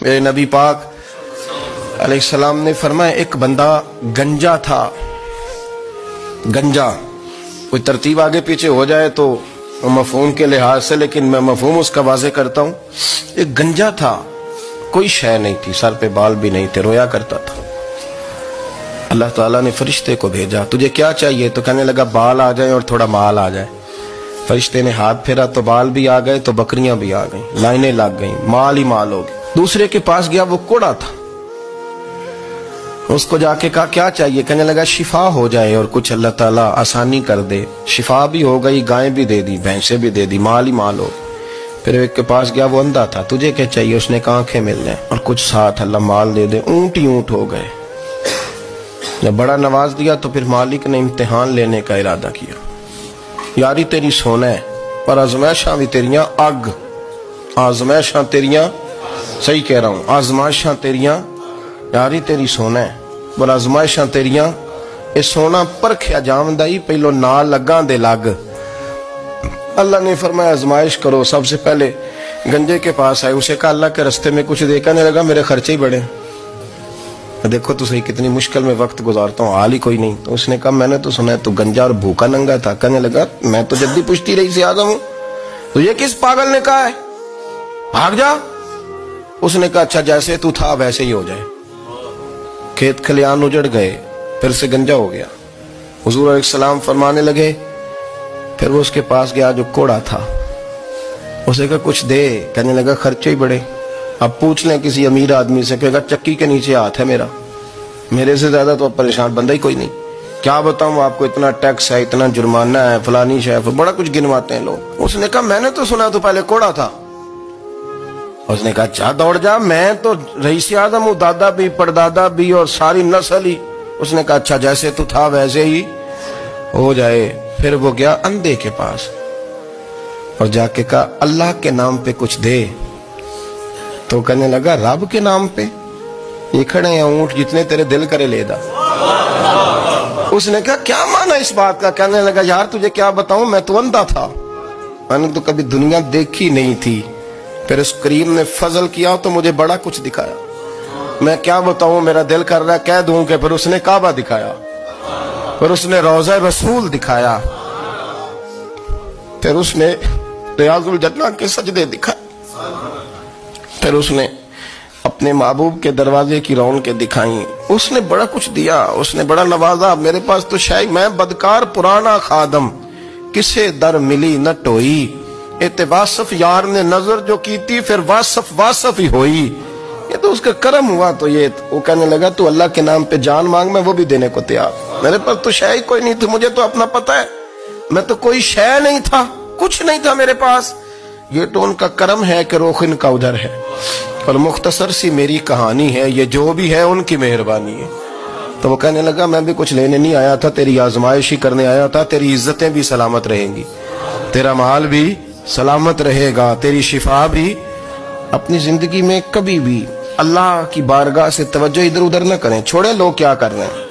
میرے नबी पाक अलैहिस्सलाम ने फरमाया एक बंदा गंजा था। गंजा, कोई तरतीब आगे पीछे हो जाए तो मफहूम के लिहाज से, लेकिन मैं मफहूम उसका वाज़े करता हूँ। एक गंजा था, कोई शय नहीं थी, सर पे बाल भी नहीं थे, रोया करता था। अल्लाह ताला ने फरिश्ते को भेजा, तुझे क्या चाहिए? तो कहने लगा बाल आ जाए और थोड़ा माल आ जाए। फरिश्ते ने हाथ फेरा तो बाल भी आ गए, तो बकरियां भी आ गईं, लाइनें लग गईं, माल ही माल हो गए। दूसरे के पास गया, वो कोड़ा था, उसको जाके कहा क्या चाहिए? कहने लगा शिफा हो जाए और कुछ अल्लाह ताला आसानी कर दे। शिफा भी हो गई, गायें भी दे दी, भैंसें भी दे दी, माल ही माल हो। फिर एक के पास गया, वो अंधा था, तुझे क्या चाहिए? उसने कहा आंखें मिल जाए और कुछ साथ अल्लाह माल दे दे। ऊंट ही ऊंट हो गए। जब बड़ा नवाज दिया तो फिर मालिक ने इम्तिहान लेने का इरादा किया। यारी तेरी सोना है पर आजमाइशां भी तेरियां अग। आजमाइशां तेरियां, सही कह रहा हूं, आजमाइशां तेरियां, यारी तेरी सोना है पर आजमाइशां तेरियां। ये सोना परखिया जामदा ही पहलो ना लगा दे लग। अल्लाह ने फरमाया आजमाइश करो। सबसे पहले गंजे के पास आए, उसे कहा अल्लाह के रास्ते में कुछ दे। कहने लगा मेरे खर्चे ही बड़े। देखो तो सही कितनी मुश्किल में वक्त गुजारता हूँ, हाल ही कोई नहीं। तो उसने कहा मैंने तो सुना है तू गंजा और भूखा नंगा था। कहने लगा मैं तो जद्दी पुश्ती रही से आदम हूँ, तो ये किस पागल ने कहा है? भाग जा। उसने कहा अच्छा जैसे तू था वैसे ही हो जाए। खेत खलियान उजड़ गए, फिर से गंजा हो गया। हुजूर अलैहिस्सलाम फरमाने लगे, फिर वो उसके पास गया जो कोड़ा था, उसे कहा कुछ दे। कहने लगा खर्चे ही बड़े। अब पूछ लें किसी अमीर आदमी से, कहेगा चक्की के नीचे हाथ है मेरा, मेरे से ज्यादा तो परेशान बंदा ही कोई नहीं। क्या बताऊं आपको, इतना टैक्स है, इतना जुर्माना है, फलानी शय, बड़ा कुछ गिनवाते हैं लोग। उसने कहा मैंने तो सुना तो पहले कोड़ा था। उसने कहा अच्छा दौड़ जा, मैं तो रईस आदम हूँ, दादा भी परदादा भी और सारी नस्ल ही। उसने कहा अच्छा जैसे तू था वैसे ही हो जाए। फिर वो गया अंधे के पास और जाके कहा अल्लाह के नाम पे कुछ दे। तो कहने लगा रब के नाम पे? ये खड़े हैं ऊंट, जितने तेरे दिल करे ले दा। उसने कहा क्या माना इस बात का? कहने लगा यार तुझे क्या बताऊं, मैं तो अंधा था, मैंने तो कभी दुनिया देखी नहीं थी। फिर उस करीम ने फजल किया तो मुझे बड़ा कुछ दिखाया। मैं क्या बताऊं, मेरा दिल कर रहा है कह दूं कि फिर उसने काबा दिखाया, फिर उसने रोज़ा रसूल दिखाया, फिर उसने रियाजुल जन्नह के सजदे दिखाए, फिर उसने अपने महबूब के दरवाजे की रौनकें दिखाई। उसने बड़ा कुछ दिया, उसने बड़ा नवाजा। मेरे पास तो शायद मैं बदकार पुराना खादम, किसे दर मिली न टोई। इते वासफ यार ने नजर जो की थी, फिर वासफ वासफ ही होई। ये तो उसका करम हुआ। तो ये वो कहने लगा तू अल्लाह के नाम पे जान मांग, मैं वो भी देने को तैयार। मेरे पास तो शय कोई नहीं थी, मुझे तो अपना पता है, मैं तो कोई शय नहीं था, कुछ नहीं था मेरे पास। ये तो उनका करम है कि रुख इनका उधर है। और मुख्तसर सी मेरी कहानी है, ये जो भी है उनकी मेहरबानी है। तो वो कहने लगा मैं भी कुछ लेने नहीं आया था, तेरी आजमाइश ही करने आया था। तेरी इज्जतें भी सलामत रहेंगी, तेरा माल भी सलामत रहेगा, तेरी शिफा भी। अपनी जिंदगी में कभी भी अल्लाह की बारगाह से तवज्जो इधर उधर न करें, छोड़े लोग क्या कर रहे हैं।